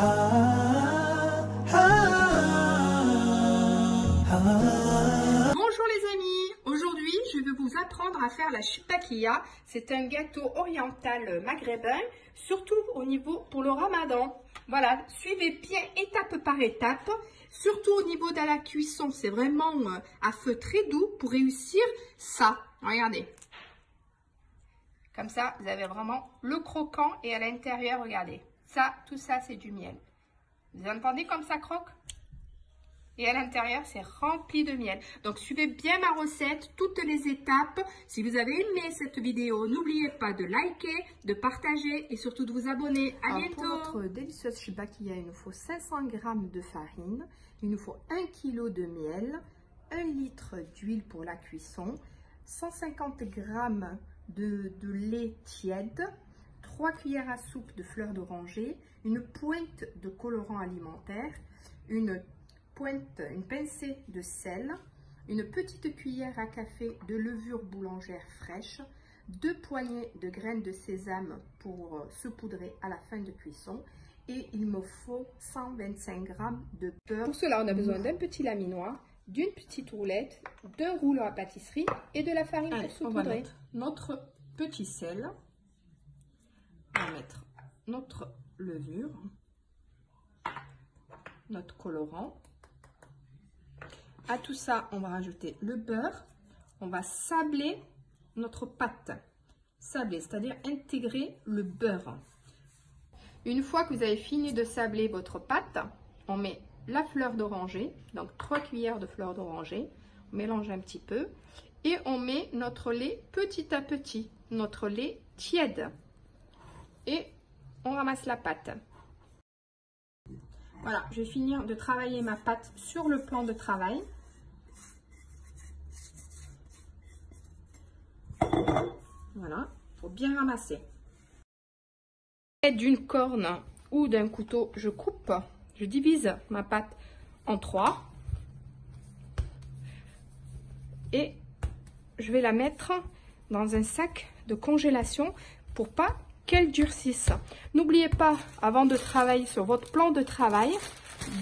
Bonjour les amis, aujourd'hui je vais vous apprendre à faire la choupakia. C'est un gâteau oriental maghrébin, surtout au niveau pour le ramadan. Voilà, suivez bien étape par étape, surtout au niveau de la cuisson, c'est vraiment à feu très doux pour réussir ça. Regardez, comme ça vous avez vraiment le croquant et à l'intérieur, regardez, ça, tout ça c'est du miel. Vous entendez comme ça croque? Et à l'intérieur, c'est rempli de miel. Donc, suivez bien ma recette, toutes les étapes. Si vous avez aimé cette vidéo, n'oubliez pas de liker, de partager et surtout de vous abonner. À bientôt. Pour notre délicieuse choupakia, il nous faut 500 g de farine, il nous faut 1 kg de miel, 1 litre d'huile pour la cuisson, 150 g de lait tiède, 3 cuillères à soupe de fleur d'oranger, une pointe de colorant alimentaire, une pincée de sel, une petite cuillère à café de levure boulangère fraîche, 2 poignées de graines de sésame pour saupoudrer à la fin de cuisson et il me faut 125 g de beurre. Pour cela, on a besoin d'un petit laminoir, d'une petite roulette, d'un rouleau à pâtisserie et de la farine pour saupoudrer. On va mettre notre petit sel, on va mettre notre levure, notre colorant. À tout ça, on va rajouter le beurre. On va sabler notre pâte. Sabler, c'est-à-dire intégrer le beurre. Une fois que vous avez fini de sabler votre pâte, on met la fleur d'oranger, donc 3 cuillères de fleur d'oranger. On mélange un petit peu et on met notre lait petit à petit, notre lait tiède. Et on ramasse la pâte. Voilà, je vais finir de travailler ma pâte sur le plan de travail. Voilà, il faut bien ramasser. D'une corne ou d'un couteau, je coupe, je divise ma pâte en 3. Et je vais la mettre dans un sac de congélation pour pas qu'elle durcisse. N'oubliez pas, avant de travailler sur votre plan de travail,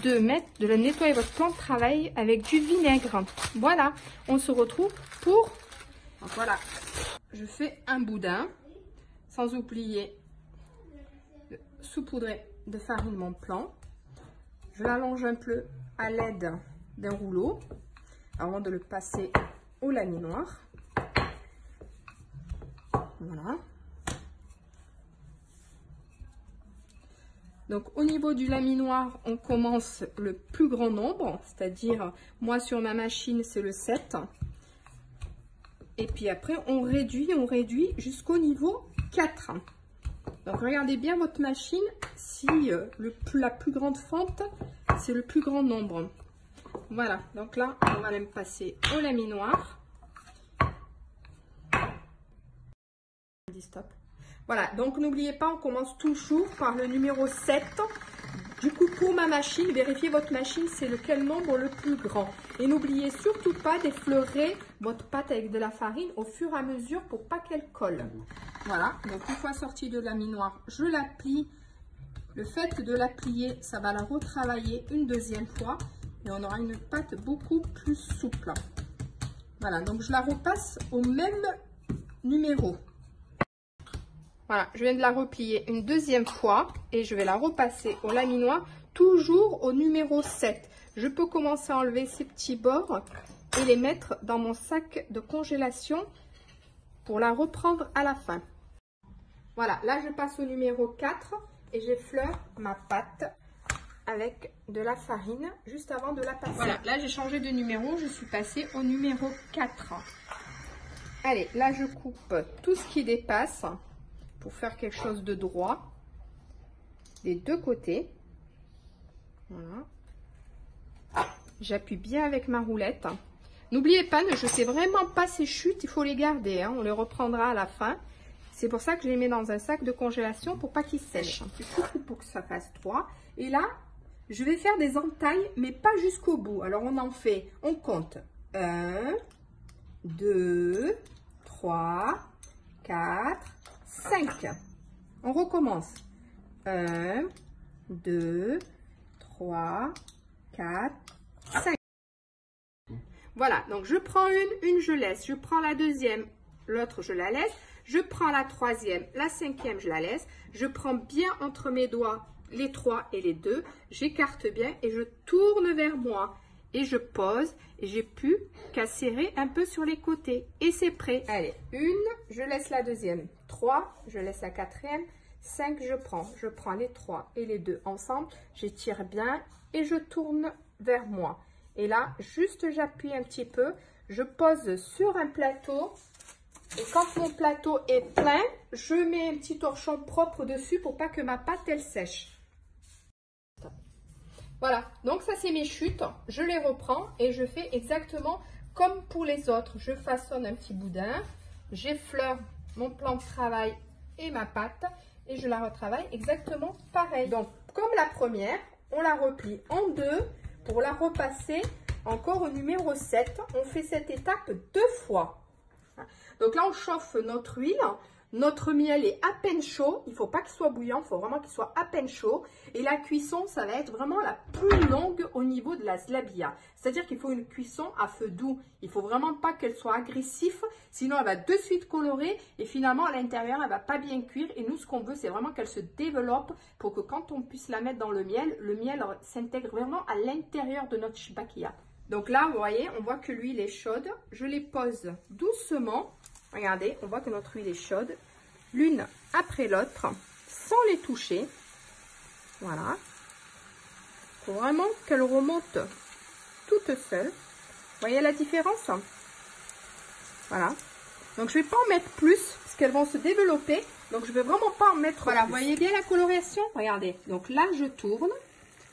de nettoyer votre plan de travail avec du vinaigre. Voilà, on se retrouve pour... Donc voilà, je fais un boudin, sans oublier de saupoudrer de farine mon plan. Je l'allonge un peu à l'aide d'un rouleau avant de le passer au laminoir. Voilà. Donc au niveau du laminoir, on commence le plus grand nombre, c'est-à-dire moi sur ma machine c'est le 7. Et puis après on réduit jusqu'au niveau 4. Donc regardez bien votre machine si la plus grande fente c'est le plus grand nombre. Voilà, donc là on va même passer au laminoir. Stop. Voilà, donc n'oubliez pas, on commence toujours par le numéro 7. Du coup, pour ma machine, vérifiez votre machine, c'est lequel nombre le plus grand. Et n'oubliez surtout pas d'effleurer votre pâte avec de la farine au fur et à mesure pour pas qu'elle colle. Voilà, donc une fois sortie de laminoir, je la plie. Le fait de la plier, ça va la retravailler une deuxième fois et on aura une pâte beaucoup plus souple. Voilà, donc je la repasse au même numéro. Voilà, je viens de la replier une deuxième fois et je vais la repasser au laminoir, toujours au numéro 7. Je peux commencer à enlever ces petits bords et les mettre dans mon sac de congélation pour la reprendre à la fin. Voilà, là je passe au numéro 4 et j'effleure ma pâte avec de la farine juste avant de la passer. Voilà, là j'ai changé de numéro, je suis passée au numéro 4. Allez, là je coupe tout ce qui dépasse pour faire quelque chose de droit des deux côtés. Voilà. J'appuie bien avec ma roulette. N'oubliez pas, ne jetez vraiment pas ces chutes, il faut les garder, hein. On les reprendra à la fin. C'est pour ça que je les mets dans un sac de congélation pour pas qu'ils sèchent. Pour que ça fasse droit. Et là, je vais faire des entailles, mais pas jusqu'au bout. Alors on en fait, on compte 1, 2, 3, 4, 5. On recommence. 1, 2, 3, 4, 5. Voilà, donc je prends une je laisse. Je prends la deuxième, l'autre je la laisse. Je prends la troisième, la cinquième je la laisse. Je prends bien entre mes doigts les 3 et les 2. J'écarte bien et je tourne vers moi. Et je pose et j'ai plus qu'à serrer un peu sur les côtés. Et c'est prêt. Allez, une, je laisse la deuxième. 3, je laisse la quatrième. 5, je prends les 3 et les 2 ensemble. J'étire bien et je tourne vers moi. Et là, juste j'appuie un petit peu. Je pose sur un plateau. Et quand mon plateau est plein, je mets un petit torchon propre dessus pour pas que ma pâte elle sèche. Voilà, donc ça c'est mes chutes. Je les reprends et je fais exactement comme pour les autres. Je façonne un petit boudin, j'effleure mon plan de travail et ma pâte et je la retravaille exactement pareil. Donc comme la première, on la replie en deux pour la repasser encore au numéro 7. On fait cette étape 2 fois. Donc là, on chauffe notre huile. Notre miel est à peine chaud. Il ne faut pas qu'il soit bouillant. Il faut vraiment qu'il soit à peine chaud. Et la cuisson, ça va être vraiment la plus longue au niveau de la zlabia. C'est-à-dire qu'il faut une cuisson à feu doux. Il ne faut vraiment pas qu'elle soit agressive. Sinon, elle va de suite colorer. Et finalement, à l'intérieur, elle ne va pas bien cuire. Et nous, ce qu'on veut, c'est vraiment qu'elle se développe pour que quand on puisse la mettre dans le miel s'intègre vraiment à l'intérieur de notre shibakiyah. Donc là, vous voyez, on voit que l'huile est chaude. Je les pose doucement. Regardez, on voit que notre huile est chaude. L'une après l'autre, sans les toucher. Voilà. Il faut vraiment qu'elle remonte toute seule. Vous voyez la différence? Voilà. Donc, je ne vais pas en mettre plus, parce qu'elles vont se développer. Donc, je ne vais vraiment pas en mettre Voilà, plus. Vous voyez bien la coloration? Regardez. Donc là, je tourne.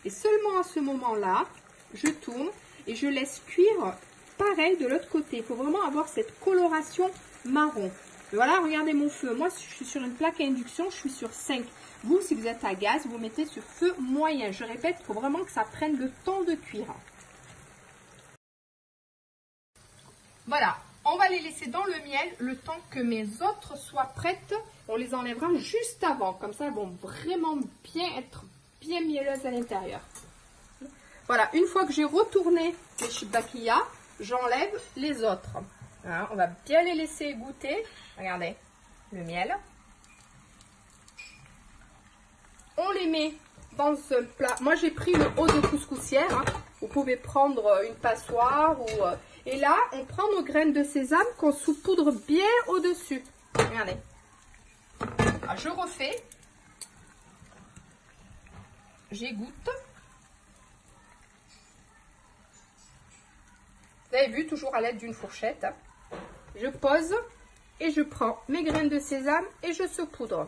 Et seulement à ce moment-là, je tourne. Et je laisse cuire pareil de l'autre côté. Il faut vraiment avoir cette coloration marron. Et voilà, regardez mon feu. Moi, je suis sur une plaque à induction, je suis sur 5. Vous, si vous êtes à gaz, vous mettez sur feu moyen. Je répète, il faut vraiment que ça prenne le temps de cuire. Voilà, on va les laisser dans le miel le temps que mes autres soient prêtes. On les enlèvera juste avant. Comme ça, elles vont vraiment bien être bien mielleuses à l'intérieur. Voilà, une fois que j'ai retourné les shibakiyah, j'enlève les autres. Voilà, on va bien les laisser goûter. Regardez, le miel. On les met dans un plat. Moi, j'ai pris le haut de couscoussière. Hein. Vous pouvez prendre une passoire. Et là, on prend nos graines de sésame qu'on saupoudre bien au-dessus. Regardez. Alors, je refais. J'égoutte. Vous avez vu, toujours à l'aide d'une fourchette. Je pose et je prends mes graines de sésame et je saupoudre.